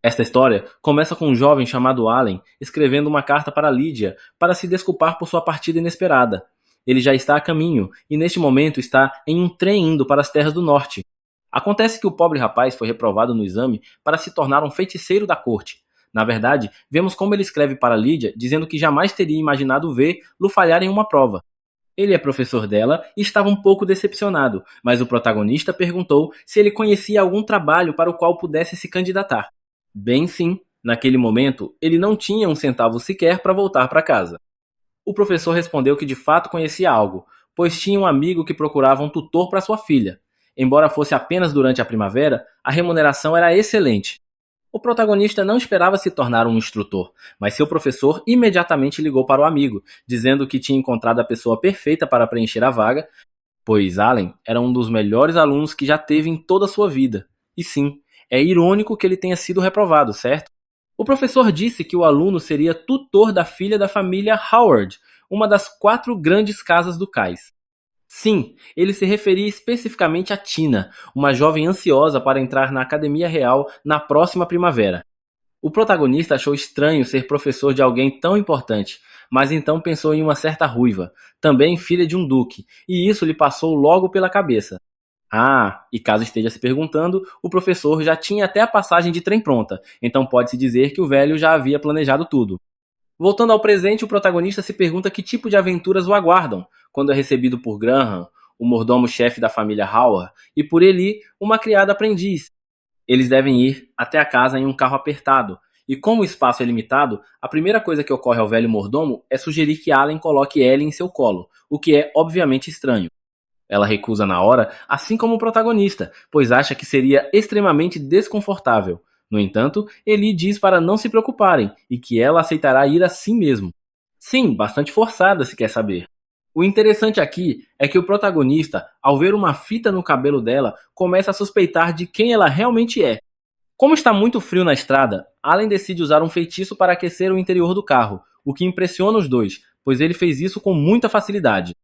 Esta história começa com um jovem chamado Allen escrevendo uma carta para Lydia para se desculpar por sua partida inesperada. Ele já está a caminho e neste momento está em um trem indo para as terras do norte. Acontece que o pobre rapaz foi reprovado no exame para se tornar um feiticeiro da corte. Na verdade, vemos como ele escreve para Lydia dizendo que jamais teria imaginado vê-lo falhar em uma prova. Ele é professor dela e estava um pouco decepcionado, mas o protagonista perguntou se ele conhecia algum trabalho para o qual pudesse se candidatar. Bem sim, naquele momento ele não tinha um centavo sequer para voltar para casa. O professor respondeu que de fato conhecia algo, pois tinha um amigo que procurava um tutor para sua filha. Embora fosse apenas durante a primavera, a remuneração era excelente. O protagonista não esperava se tornar um instrutor, mas seu professor imediatamente ligou para o amigo, dizendo que tinha encontrado a pessoa perfeita para preencher a vaga, pois Allen era um dos melhores alunos que já teve em toda a sua vida. E sim, é irônico que ele tenha sido reprovado, certo? O professor disse que o aluno seria tutor da filha da família Howard, uma das 4 grandes casas do cais. Sim, ele se referia especificamente a Tina, uma jovem ansiosa para entrar na Academia Real na próxima primavera. O protagonista achou estranho ser professor de alguém tão importante, mas então pensou em uma certa ruiva, também filha de um duque, e isso lhe passou logo pela cabeça. Ah, e caso esteja se perguntando, o professor já tinha até a passagem de trem pronta, então pode-se dizer que o velho já havia planejado tudo. Voltando ao presente, o protagonista se pergunta que tipo de aventuras o aguardam, quando é recebido por Graham, o mordomo-chefe da família Howard, e por Eli, uma criada aprendiz. Eles devem ir até a casa em um carro apertado, e como o espaço é limitado, a primeira coisa que ocorre ao velho mordomo é sugerir que Allen coloque Ellie em seu colo, o que é obviamente estranho. Ela recusa na hora, assim como o protagonista, pois acha que seria extremamente desconfortável. No entanto, Eli diz para não se preocuparem e que ela aceitará ir assim mesmo. Sim, bastante forçada se quer saber. O interessante aqui é que o protagonista, ao ver uma fita no cabelo dela, começa a suspeitar de quem ela realmente é. Como está muito frio na estrada, Allen decide usar um feitiço para aquecer o interior do carro, o que impressiona os dois, pois ele fez isso com muita facilidade.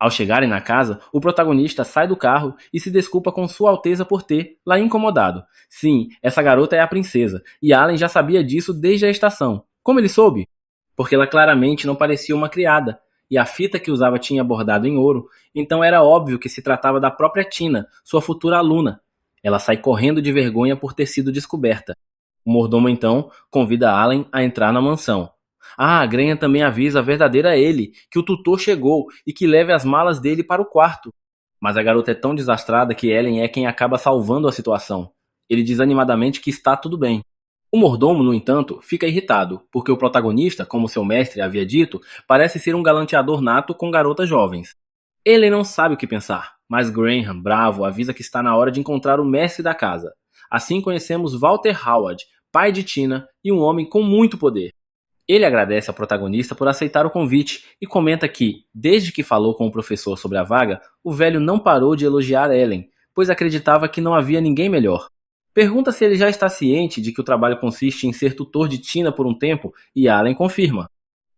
Ao chegarem na casa, o protagonista sai do carro e se desculpa com Sua Alteza por ter lá incomodado. Sim, essa garota é a princesa, e Allen já sabia disso desde a estação. Como ele soube? Porque ela claramente não parecia uma criada, e a fita que usava tinha bordado em ouro, então era óbvio que se tratava da própria Tina, sua futura aluna. Ela sai correndo de vergonha por ter sido descoberta. O mordomo então convida Allen a entrar na mansão. Ah, a Granha também avisa a verdadeira ele que o tutor chegou e que leve as malas dele para o quarto. Mas a garota é tão desastrada que Ellen é quem acaba salvando a situação. Ele diz animadamente que está tudo bem. O mordomo, no entanto, fica irritado, porque o protagonista, como seu mestre havia dito, parece ser um galanteador nato com garotas jovens. Ele não sabe o que pensar, mas Graham, bravo, avisa que está na hora de encontrar o mestre da casa. Assim conhecemos Walter Howard, pai de Tina e um homem com muito poder. Ele agradece ao protagonista por aceitar o convite e comenta que, desde que falou com o professor sobre a vaga, o velho não parou de elogiar Ellen, pois acreditava que não havia ninguém melhor. Pergunta se ele já está ciente de que o trabalho consiste em ser tutor de Tina por um tempo e Allen confirma.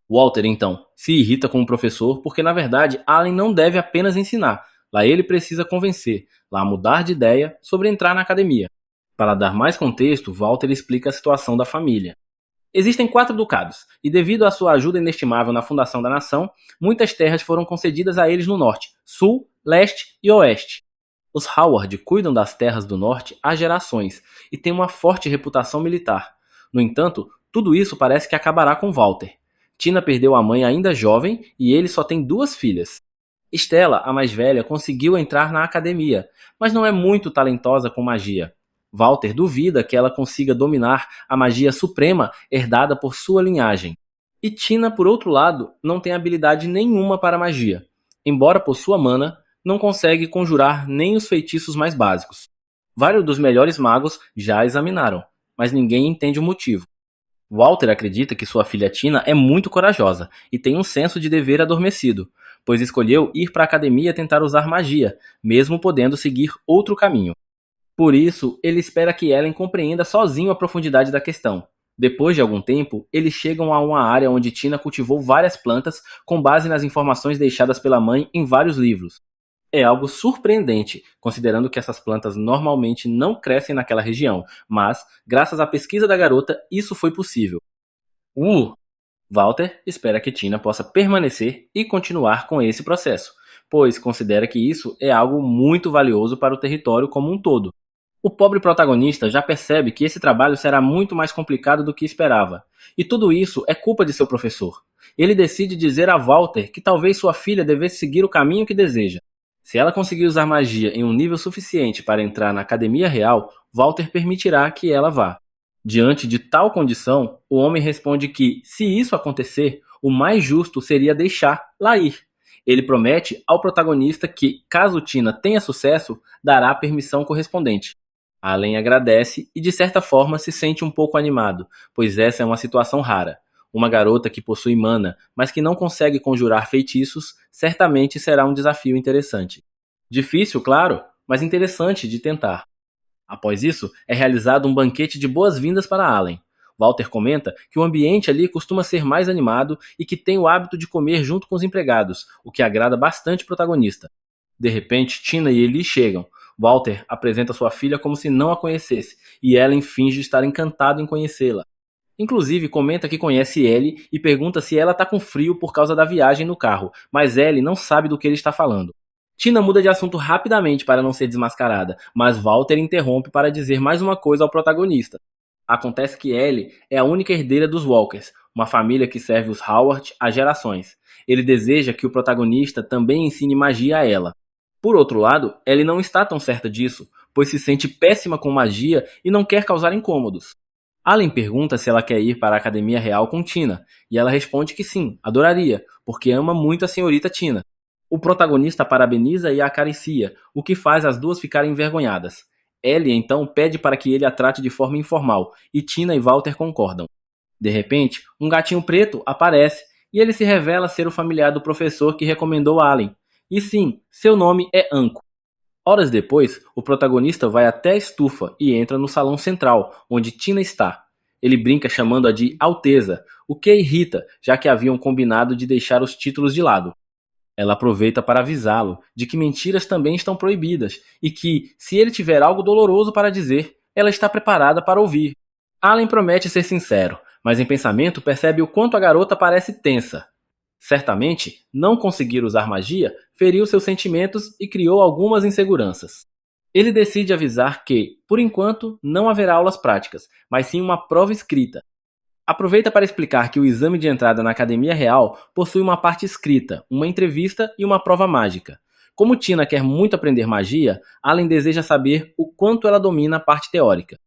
Walter, então, se irrita com o professor porque, na verdade, Allen não deve apenas ensinar. Lá ele precisa convencer, lá mudar de ideia sobre entrar na academia. Para dar mais contexto, Walter explica a situação da família. Existem 4 ducados, e devido à sua ajuda inestimável na fundação da nação, muitas terras foram concedidas a eles no norte, sul, leste e oeste. Os Howard cuidam das terras do norte há gerações e têm uma forte reputação militar. No entanto, tudo isso parece que acabará com Walter. Tina perdeu a mãe ainda jovem e ele só tem 2 filhas. Stella, a mais velha, conseguiu entrar na academia, mas não é muito talentosa com magia. Walter duvida que ela consiga dominar a magia suprema herdada por sua linhagem. E Tina, por outro lado, não tem habilidade nenhuma para magia. Embora possua mana, não consegue conjurar nem os feitiços mais básicos. Vários dos melhores magos já a examinaram, mas ninguém entende o motivo. Walter acredita que sua filha Tina é muito corajosa e tem um senso de dever adormecido, pois escolheu ir para a academia tentar usar magia, mesmo podendo seguir outro caminho. Por isso, ele espera que Ellen compreenda sozinho a profundidade da questão. Depois de algum tempo, eles chegam a uma área onde Tina cultivou várias plantas com base nas informações deixadas pela mãe em vários livros. É algo surpreendente, considerando que essas plantas normalmente não crescem naquela região, mas, graças à pesquisa da garota, isso foi possível. Uh, Walter espera que Tina possa permanecer e continuar com esse processo, pois considera que isso é algo muito valioso para o território como um todo. O pobre protagonista já percebe que esse trabalho será muito mais complicado do que esperava, e tudo isso é culpa de seu professor. Ele decide dizer a Walter que talvez sua filha devesse seguir o caminho que deseja. Se ela conseguir usar magia em um nível suficiente para entrar na Academia Real, Walter permitirá que ela vá. Diante de tal condição, o homem responde que, se isso acontecer, o mais justo seria deixá-la ir. Ele promete ao protagonista que, caso Tina tenha sucesso, dará a permissão correspondente. Allen agradece e, de certa forma, se sente um pouco animado, pois essa é uma situação rara. Uma garota que possui mana, mas que não consegue conjurar feitiços, certamente será um desafio interessante. Difícil, claro, mas interessante de tentar. Após isso, é realizado um banquete de boas-vindas para Allen. Walter comenta que o ambiente ali costuma ser mais animado e que tem o hábito de comer junto com os empregados, o que agrada bastante o protagonista. De repente, Tina e Ellie chegam. Walter apresenta sua filha como se não a conhecesse, e Ellen finge estar encantado em conhecê-la. Inclusive, comenta que conhece Ellie e pergunta se ela está com frio por causa da viagem no carro, mas Ellie não sabe do que ele está falando. Tina muda de assunto rapidamente para não ser desmascarada, mas Walter interrompe para dizer mais uma coisa ao protagonista. Acontece que Ellie é a única herdeira dos Walkers, uma família que serve os Howard há gerações. Ele deseja que o protagonista também ensine magia a ela. Por outro lado, Ellie não está tão certa disso, pois se sente péssima com magia e não quer causar incômodos. Allen pergunta se ela quer ir para a Academia Real com Tina, e ela responde que sim, adoraria, porque ama muito a senhorita Tina. O protagonista parabeniza e a acaricia, o que faz as duas ficarem envergonhadas. Ellie então pede para que ele a trate de forma informal, e Tina e Walter concordam. De repente, um gatinho preto aparece, e ele se revela ser o familiar do professor que recomendou Allen. E sim, seu nome é Anko. Horas depois, o protagonista vai até a estufa e entra no salão central, onde Tina está. Ele brinca chamando-a de Alteza, o que a irrita, já que haviam combinado de deixar os títulos de lado. Ela aproveita para avisá-lo de que mentiras também estão proibidas e que, se ele tiver algo doloroso para dizer, ela está preparada para ouvir. Allen promete ser sincero, mas em pensamento percebe o quanto a garota parece tensa. Certamente, não conseguir usar magia feriu seus sentimentos e criou algumas inseguranças. Ele decide avisar que, por enquanto, não haverá aulas práticas, mas sim uma prova escrita. Aproveita para explicar que o exame de entrada na Academia Real possui uma parte escrita, uma entrevista e uma prova mágica. Como Tina quer muito aprender magia, Allen deseja saber o quanto ela domina a parte teórica.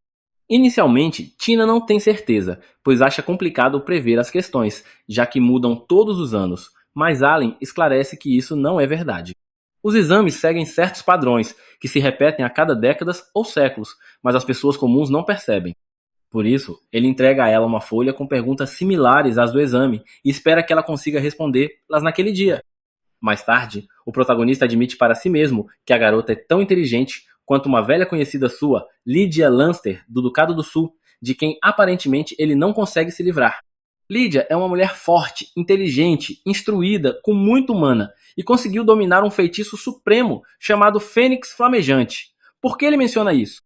Inicialmente, Tina não tem certeza, pois acha complicado prever as questões, já que mudam todos os anos, mas Allen esclarece que isso não é verdade. Os exames seguem certos padrões, que se repetem a cada décadas ou séculos, mas as pessoas comuns não percebem. Por isso, ele entrega a ela uma folha com perguntas similares às do exame e espera que ela consiga respondê-las naquele dia. Mais tarde, o protagonista admite para si mesmo que a garota é tão inteligente quanto uma velha conhecida sua, Lydia Lanster, do Ducado do Sul, de quem aparentemente ele não consegue se livrar. Lydia é uma mulher forte, inteligente, instruída, com muito mana, e conseguiu dominar um feitiço supremo chamado Fênix Flamejante. Por que ele menciona isso?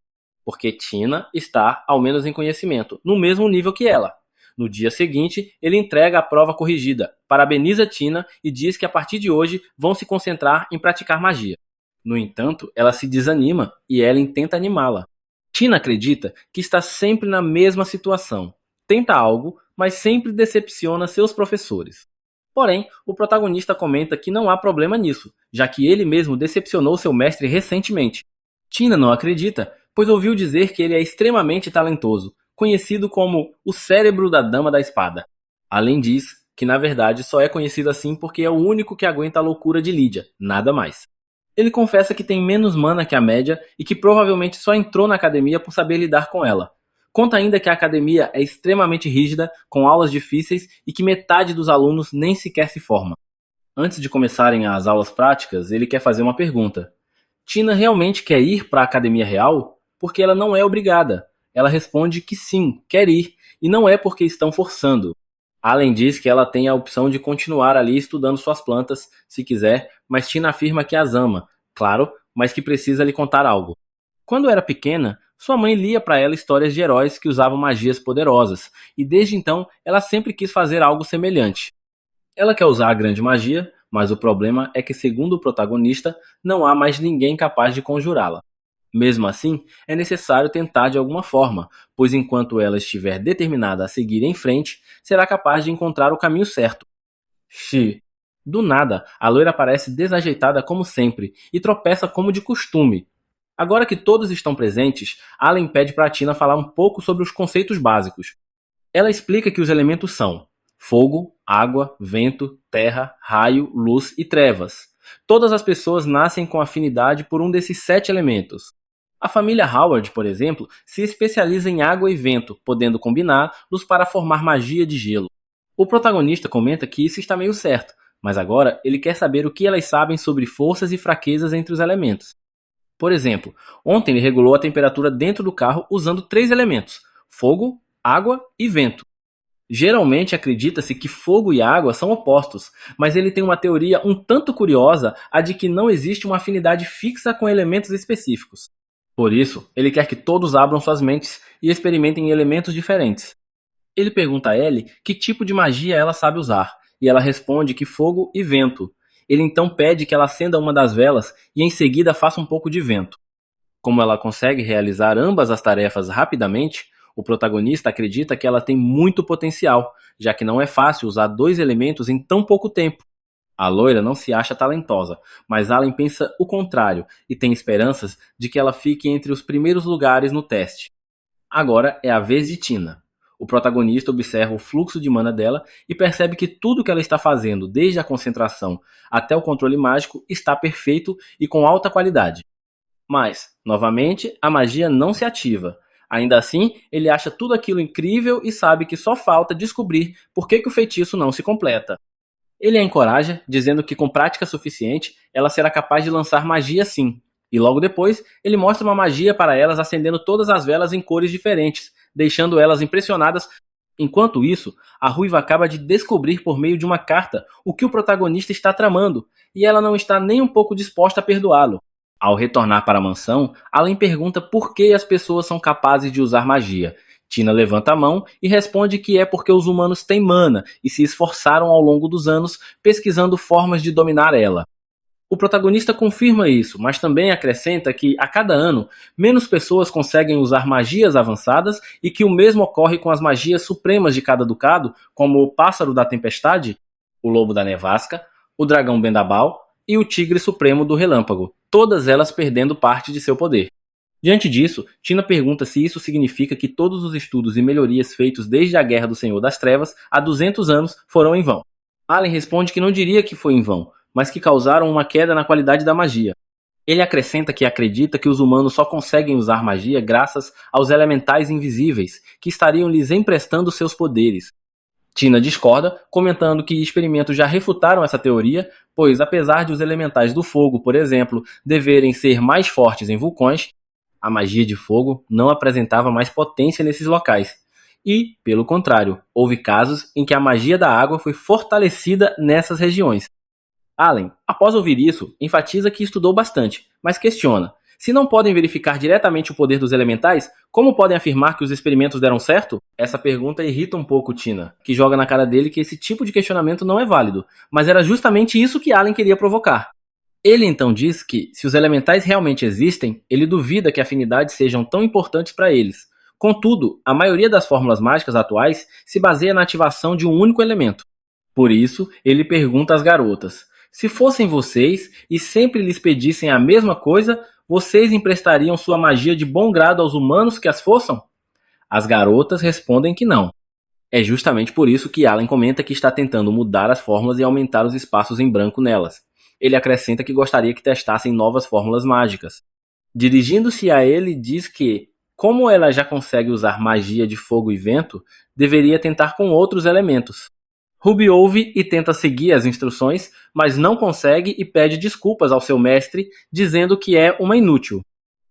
Porque Tina está, ao menos em conhecimento, no mesmo nível que ela. No dia seguinte, ele entrega a prova corrigida, parabeniza Tina e diz que a partir de hoje vão se concentrar em praticar magia. No entanto, ela se desanima e Ellen tenta animá-la. Tina acredita que está sempre na mesma situação. Tenta algo, mas sempre decepciona seus professores. Porém, o protagonista comenta que não há problema nisso, já que ele mesmo decepcionou seu mestre recentemente. Tina não acredita, pois ouviu dizer que ele é extremamente talentoso, conhecido como o cérebro da Dama da Espada. Além disso, que na verdade só é conhecido assim porque é o único que aguenta a loucura de Lydia, nada mais. Ele confessa que tem menos mana que a média e que provavelmente só entrou na academia por saber lidar com ela. Conta ainda que a academia é extremamente rígida, com aulas difíceis e que metade dos alunos nem sequer se forma. Antes de começarem as aulas práticas, ele quer fazer uma pergunta. Tina realmente quer ir para a Academia Real? Porque ela não é obrigada. Ela responde que sim, quer ir, e não é porque estão forçando. Allen diz que ela tem a opção de continuar ali estudando suas plantas, se quiser, mas Tina afirma que as ama. claro, mas que precisa lhe contar algo. Quando era pequena, sua mãe lia para ela histórias de heróis que usavam magias poderosas, e desde então ela sempre quis fazer algo semelhante. Ela quer usar a grande magia, mas o problema é que, segundo o protagonista, não há mais ninguém capaz de conjurá-la. Mesmo assim, é necessário tentar de alguma forma, pois enquanto ela estiver determinada a seguir em frente, será capaz de encontrar o caminho certo. Xi. Do nada, a loira parece desajeitada como sempre e tropeça como de costume. Agora que todos estão presentes, Allen pede para Tina falar um pouco sobre os conceitos básicos. Ela explica que os elementos são fogo, água, vento, terra, raio, luz e trevas. Todas as pessoas nascem com afinidade por um desses 7 elementos. A família Howard, por exemplo, se especializa em água e vento, podendo combiná-los para formar magia de gelo. O protagonista comenta que isso está meio certo, mas agora ele quer saber o que elas sabem sobre forças e fraquezas entre os elementos. Por exemplo, ontem ele regulou a temperatura dentro do carro usando 3 elementos: fogo, água e vento. Geralmente acredita-se que fogo e água são opostos, mas ele tem uma teoria um tanto curiosa, a de que não existe uma afinidade fixa com elementos específicos. Por isso, ele quer que todos abram suas mentes e experimentem elementos diferentes. Ele pergunta a Ellie que tipo de magia ela sabe usar, e ela responde que fogo e vento. Ele então pede que ela acenda uma das velas e em seguida faça um pouco de vento. Como ela consegue realizar ambas as tarefas rapidamente, o protagonista acredita que ela tem muito potencial, já que não é fácil usar 2 elementos em tão pouco tempo. A loira não se acha talentosa, mas Allen pensa o contrário e tem esperanças de que ela fique entre os primeiros lugares no teste. Agora é a vez de Tina. O protagonista observa o fluxo de mana dela e percebe que tudo que ela está fazendo, desde a concentração até o controle mágico, está perfeito e com alta qualidade. Mas, novamente, a magia não se ativa. Ainda assim, ele acha tudo aquilo incrível e sabe que só falta descobrir por que o feitiço não se completa. Ele a encoraja, dizendo que com prática suficiente, ela será capaz de lançar magia sim. E logo depois, ele mostra uma magia para elas acendendo todas as velas em cores diferentes, deixando elas impressionadas. Enquanto isso, a ruiva acaba de descobrir por meio de uma carta o que o protagonista está tramando, e ela não está nem um pouco disposta a perdoá-lo. Ao retornar para a mansão, Alan pergunta por que as pessoas são capazes de usar magia. Tina levanta a mão e responde que é porque os humanos têm mana e se esforçaram ao longo dos anos pesquisando formas de dominar ela. O protagonista confirma isso, mas também acrescenta que, a cada ano, menos pessoas conseguem usar magias avançadas e que o mesmo ocorre com as magias supremas de cada ducado, como o Pássaro da Tempestade, o Lobo da Nevasca, o Dragão Bendabal e o Tigre Supremo do Relâmpago, todas elas perdendo parte de seu poder. Diante disso, Tina pergunta se isso significa que todos os estudos e melhorias feitos desde a Guerra do Senhor das Trevas, há 200 anos, foram em vão. Allen responde que não diria que foi em vão, mas que causaram uma queda na qualidade da magia. Ele acrescenta que acredita que os humanos só conseguem usar magia graças aos elementais invisíveis, que estariam lhes emprestando seus poderes. Tina discorda, comentando que experimentos já refutaram essa teoria, pois apesar de os elementais do fogo, por exemplo, deverem ser mais fortes em vulcões, a magia de fogo não apresentava mais potência nesses locais. E, pelo contrário, houve casos em que a magia da água foi fortalecida nessas regiões. Allen, após ouvir isso, enfatiza que estudou bastante, mas questiona: se não podem verificar diretamente o poder dos elementais, como podem afirmar que os experimentos deram certo? Essa pergunta irrita um pouco Tina, que joga na cara dele que esse tipo de questionamento não é válido, mas era justamente isso que Allen queria provocar. Ele então diz que, se os elementais realmente existem, ele duvida que afinidades sejam tão importantes para eles. Contudo, a maioria das fórmulas mágicas atuais se baseia na ativação de um único elemento. Por isso, ele pergunta às garotas: se fossem vocês e sempre lhes pedissem a mesma coisa, vocês emprestariam sua magia de bom grado aos humanos que as forçam? As garotas respondem que não. É justamente por isso que Allen comenta que está tentando mudar as fórmulas e aumentar os espaços em branco nelas. Ele acrescenta que gostaria que testassem novas fórmulas mágicas. Dirigindo-se a ele, diz que, como ela já consegue usar magia de fogo e vento, deveria tentar com outros elementos. Ruby ouve e tenta seguir as instruções, mas não consegue e pede desculpas ao seu mestre, dizendo que é uma inútil.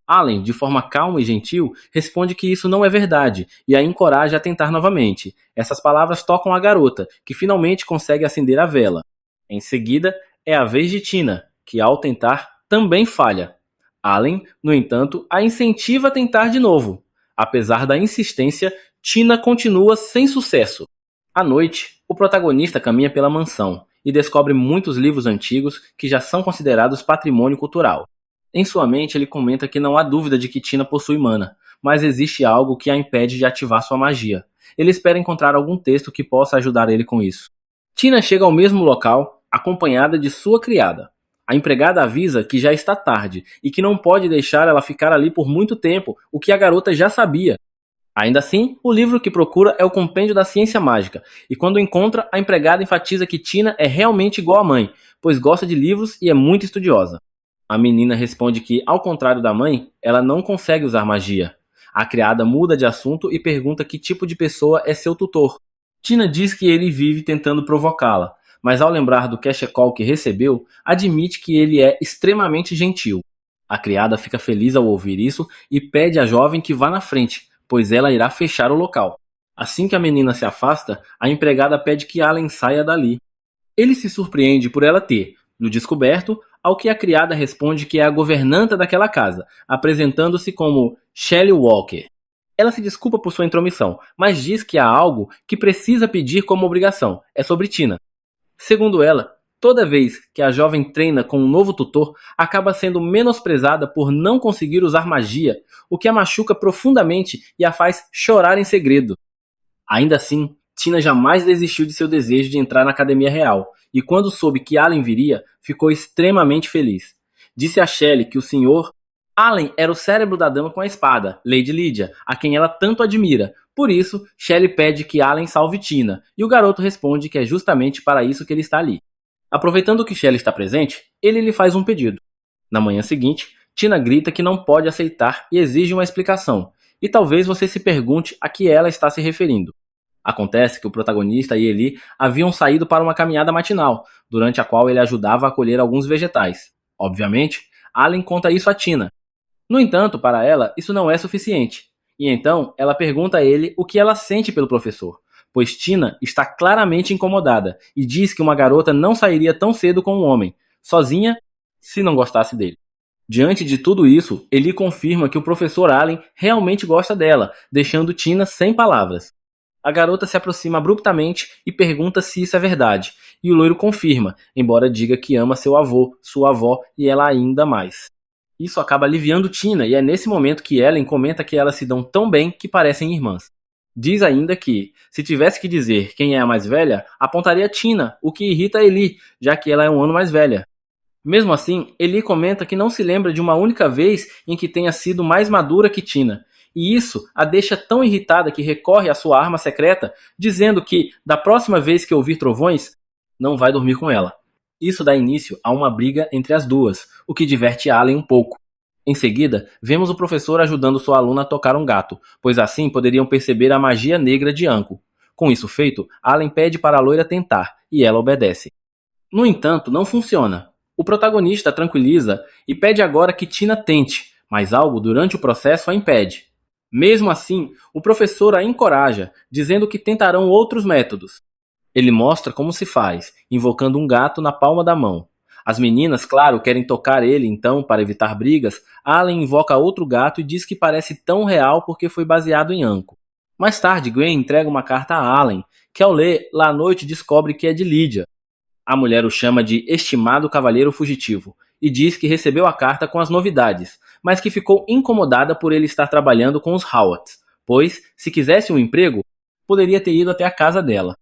Allen, de forma calma e gentil, responde que isso não é verdade e a encoraja a tentar novamente. Essas palavras tocam a garota, que finalmente consegue acender a vela. Em seguida, é a vez de Tina, que ao tentar, também falha. Allen, no entanto, a incentiva a tentar de novo. Apesar da insistência, Tina continua sem sucesso. À noite, o protagonista caminha pela mansão e descobre muitos livros antigos que já são considerados patrimônio cultural. Em sua mente, ele comenta que não há dúvida de que Tina possui mana, mas existe algo que a impede de ativar sua magia. Ele espera encontrar algum texto que possa ajudar ele com isso. Tina chega ao mesmo local, acompanhada de sua criada. A empregada avisa que já está tarde e que não pode deixar ela ficar ali por muito tempo, o que a garota já sabia. Ainda assim, o livro que procura é o Compêndio da Ciência Mágica, e quando encontra, a empregada enfatiza que Tina é realmente igual à mãe, pois gosta de livros e é muito estudiosa. A menina responde que, ao contrário da mãe, ela não consegue usar magia. A criada muda de assunto e pergunta que tipo de pessoa é seu tutor. Tina diz que ele vive tentando provocá-la, mas ao lembrar do cash call que recebeu, admite que ele é extremamente gentil. A criada fica feliz ao ouvir isso e pede à jovem que vá na frente, pois ela irá fechar o local. Assim que a menina se afasta, a empregada pede que Allen saia dali. Ele se surpreende por ela ter, no descoberto, ao que a criada responde que é a governanta daquela casa, apresentando-se como Shelley Walker. Ela se desculpa por sua intromissão, mas diz que há algo que precisa pedir como obrigação. É sobre Tina. Segundo ela, toda vez que a jovem treina com um novo tutor, acaba sendo menosprezada por não conseguir usar magia, o que a machuca profundamente e a faz chorar em segredo. Ainda assim, Tina jamais desistiu de seu desejo de entrar na Academia Real, e quando soube que Allen viria, ficou extremamente feliz. Disse a Shelley que o Sr. Allen era o cérebro da dama com a espada, Lady Lydia, a quem ela tanto admira. Por isso, Shelley pede que Allen salve Tina, e o garoto responde que é justamente para isso que ele está ali. Aproveitando que Shelley está presente, ele lhe faz um pedido. Na manhã seguinte, Tina grita que não pode aceitar e exige uma explicação, e talvez você se pergunte a que ela está se referindo. Acontece que o protagonista e Eli haviam saído para uma caminhada matinal, durante a qual ele ajudava a colher alguns vegetais. Obviamente, Allen conta isso a Tina. No entanto, para ela, isso não é suficiente. E então, ela pergunta a ele o que ela sente pelo professor, pois Tina está claramente incomodada e diz que uma garota não sairia tão cedo com um homem, sozinha, se não gostasse dele. Diante de tudo isso, Eli confirma que o professor Allen realmente gosta dela, deixando Tina sem palavras. A garota se aproxima abruptamente e pergunta se isso é verdade, e o loiro confirma, embora diga que ama seu avô, sua avó e ela ainda mais. Isso acaba aliviando Tina e é nesse momento que Ellen comenta que elas se dão tão bem que parecem irmãs. Diz ainda que, se tivesse que dizer quem é a mais velha, apontaria Tina, o que irrita Eli, já que ela é um ano mais velha. Mesmo assim, Eli comenta que não se lembra de uma única vez em que tenha sido mais madura que Tina, e isso a deixa tão irritada que recorre à sua arma secreta, dizendo que, da próxima vez que ouvir trovões, não vai dormir com ela. Isso dá início a uma briga entre as duas, o que diverte Allen um pouco. Em seguida, vemos o professor ajudando sua aluna a tocar um gato, pois assim poderiam perceber a magia negra de Anko. Com isso feito, Allen pede para a loira tentar, e ela obedece. No entanto, não funciona. O protagonista a tranquiliza e pede agora que Tina tente, mas algo durante o processo a impede. Mesmo assim, o professor a encoraja, dizendo que tentarão outros métodos. Ele mostra como se faz, invocando um gato na palma da mão. As meninas, claro, querem tocar ele, então, para evitar brigas, Allen invoca outro gato e diz que parece tão real porque foi baseado em Anko. Mais tarde, Gwen entrega uma carta a Allen, que ao ler, lá à noite descobre que é de Lydia. A mulher o chama de estimado cavalheiro fugitivo e diz que recebeu a carta com as novidades, mas que ficou incomodada por ele estar trabalhando com os Howards, pois, se quisesse um emprego, poderia ter ido até a casa dela.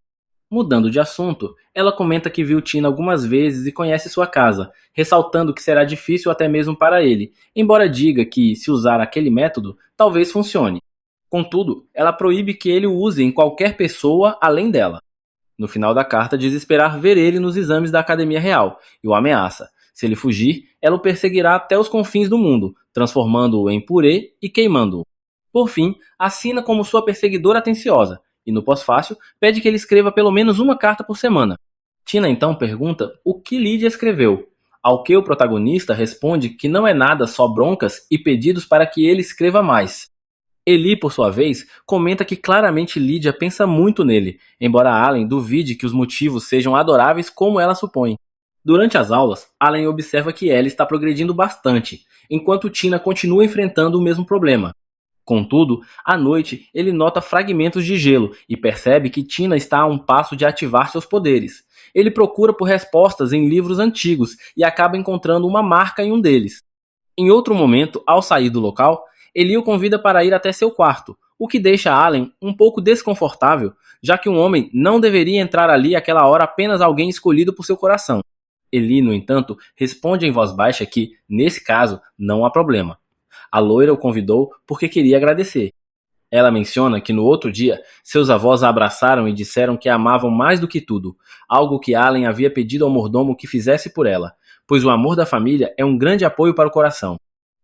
Mudando de assunto, ela comenta que viu Tina algumas vezes e conhece sua casa, ressaltando que será difícil até mesmo para ele, embora diga que, se usar aquele método, talvez funcione. Contudo, ela proíbe que ele o use em qualquer pessoa além dela. No final da carta, diz esperar ver ele nos exames da Academia Real, e o ameaça. Se ele fugir, ela o perseguirá até os confins do mundo, transformando-o em purê e queimando-o. Por fim, assina como sua perseguidora atenciosa, e no pós-fácil, pede que ele escreva pelo menos uma carta por semana. Tina então pergunta o que Lydia escreveu, ao que o protagonista responde que não é nada só broncas e pedidos para que ele escreva mais. Eli, por sua vez, comenta que claramente Lydia pensa muito nele, embora Allen duvide que os motivos sejam adoráveis como ela supõe. Durante as aulas, Allen observa que Ellie está progredindo bastante, enquanto Tina continua enfrentando o mesmo problema. Contudo, à noite, ele nota fragmentos de gelo e percebe que Tina está a um passo de ativar seus poderes. Ele procura por respostas em livros antigos e acaba encontrando uma marca em um deles. Em outro momento, ao sair do local, Eli o convida para ir até seu quarto, o que deixa Allen um pouco desconfortável, já que um homem não deveria entrar ali àquela hora apenas alguém escolhido por seu coração. Eli, no entanto, responde em voz baixa que, nesse caso, não há problema. A loira o convidou porque queria agradecer. Ela menciona que no outro dia, seus avós a abraçaram e disseram que a amavam mais do que tudo, algo que Allen havia pedido ao mordomo que fizesse por ela, pois o amor da família é um grande apoio para o coração.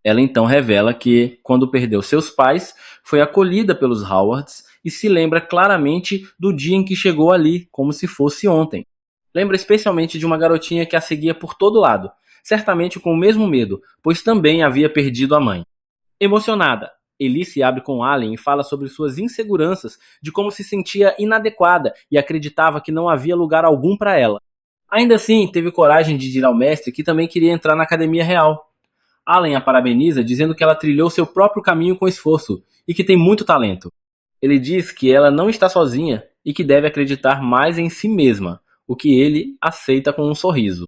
Ela então revela que, quando perdeu seus pais, foi acolhida pelos Howards e se lembra claramente do dia em que chegou ali, como se fosse ontem. Lembra especialmente de uma garotinha que a seguia por todo lado, certamente com o mesmo medo, pois também havia perdido a mãe. Emocionada, Ellie se abre com Allen e fala sobre suas inseguranças, de como se sentia inadequada e acreditava que não havia lugar algum para ela. Ainda assim, teve coragem de ir ao mestre que também queria entrar na Academia Real. Allen a parabeniza dizendo que ela trilhou seu próprio caminho com esforço e que tem muito talento. Ele diz que ela não está sozinha e que deve acreditar mais em si mesma, o que ele aceita com um sorriso.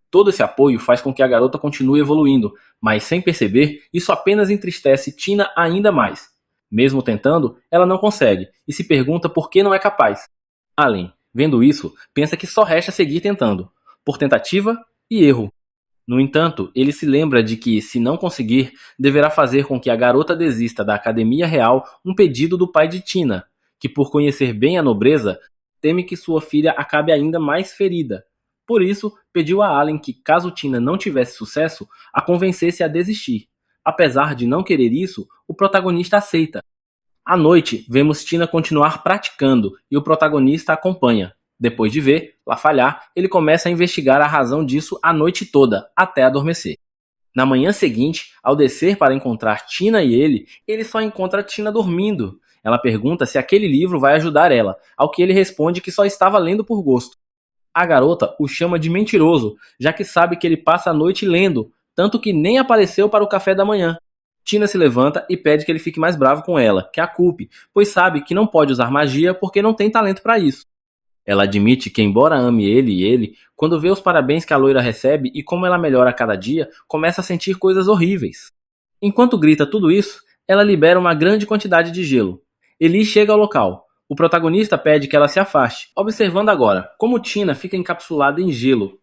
Todo esse apoio faz com que a garota continue evoluindo, mas sem perceber, isso apenas entristece Tina ainda mais. Mesmo tentando, ela não consegue e se pergunta por que não é capaz. Allen, vendo isso, pensa que só resta seguir tentando, por tentativa e erro. No entanto, ele se lembra de que, se não conseguir, deverá fazer com que a garota desista da Academia Real um pedido do pai de Tina, que, por conhecer bem a nobreza, teme que sua filha acabe ainda mais ferida. Por isso, pediu a Allen que, caso Tina não tivesse sucesso, a convencesse a desistir. Apesar de não querer isso, o protagonista aceita. À noite, vemos Tina continuar praticando e o protagonista acompanha. Depois de ver lá falhar, ele começa a investigar a razão disso a noite toda, até adormecer. Na manhã seguinte, ao descer para encontrar Tina e ele só encontra Tina dormindo. Ela pergunta se aquele livro vai ajudar ela, ao que ele responde que só estava lendo por gosto. A garota o chama de mentiroso, já que sabe que ele passa a noite lendo, tanto que nem apareceu para o café da manhã. Tina se levanta e pede que ele fique mais bravo com ela, que a culpe, pois sabe que não pode usar magia porque não tem talento para isso. Ela admite que, embora ame ele, quando vê os parabéns que a loira recebe e como ela melhora a cada dia, começa a sentir coisas horríveis. Enquanto grita tudo isso, ela libera uma grande quantidade de gelo. Eli chega ao local. O protagonista pede que ela se afaste, observando agora como Tina fica encapsulada em gelo.